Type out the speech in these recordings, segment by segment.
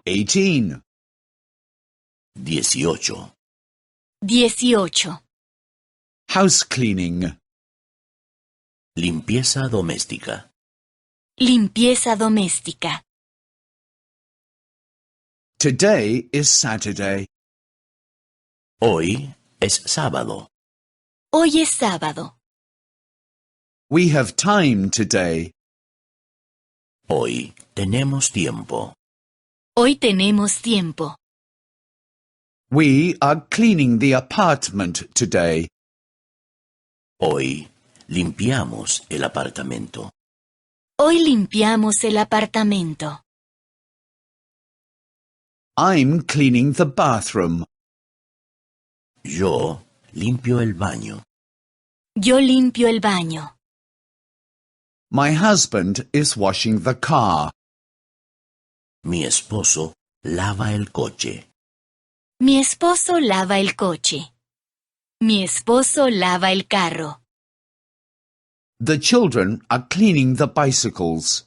18. 18. 18. House cleaning. Limpieza doméstica. Limpieza doméstica. Today is Saturday. Hoy es sábado. Hoy es sábado. We have time today. Hoy tenemos tiempo. Hoy tenemos tiempo. We are cleaning the apartment today. Hoy limpiamos el apartamento. Hoy limpiamos el apartamento. I'm cleaning the bathroom. Yo limpio el baño. Yo limpio el baño. My husband is washing the car. Mi esposo lava el coche. Mi esposo lava el coche. Mi esposo lava el carro. The children are cleaning the bicycles.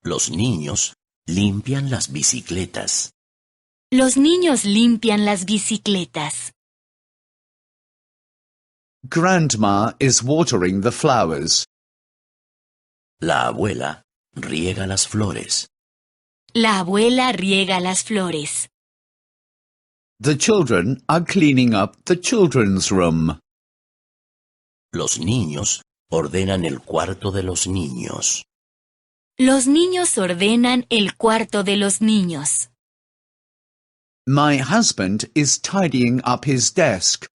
Los niños limpian las bicicletas. Los niños limpian las bicicletas. Grandma is watering the flowers. La abuela riega las flores. La abuela riega las flores. The children are cleaning up the children's room. Los niños ordenan el cuarto de los niños. Los niños ordenan el cuarto de los niños. My husband is tidying up his desk.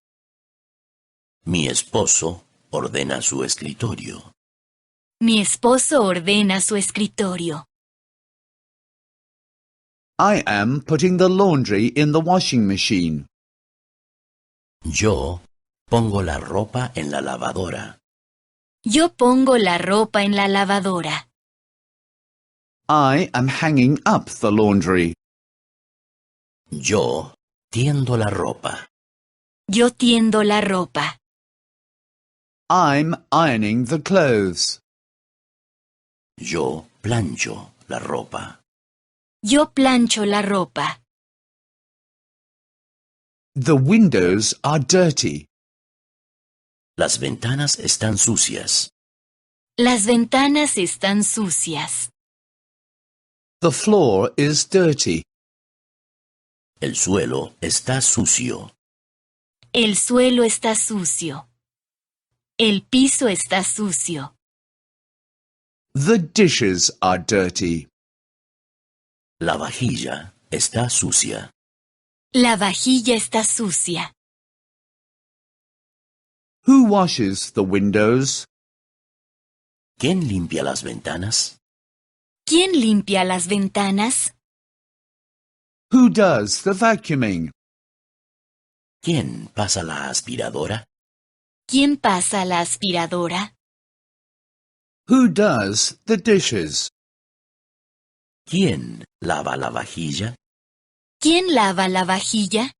Mi esposo ordena su escritorio. Mi esposo ordena su escritorio. I am putting the laundry in the washing machine. Yo pongo la ropa en la lavadora. Yo pongo la ropa en la lavadora. I am hanging up the laundry. Yo tiendo la ropa. Yo tiendo la ropa. I'm ironing the clothes. Yo plancho la ropa. Yo plancho la ropa. The windows are dirty. Las ventanas están sucias. Las ventanas están sucias. The floor is dirty. El suelo está sucio. El suelo está sucio. El piso está sucio. The dishes are dirty. La vajilla está sucia. La vajilla está sucia. Who washes the windows? ¿Quién limpia las ventanas? ¿Quién limpia las ventanas? Who does the vacuuming? ¿Quién pasa la aspiradora? ¿Quién pasa la aspiradora? Who does the dishes? ¿Quién lava la vajilla? ¿Quién lava la vajilla?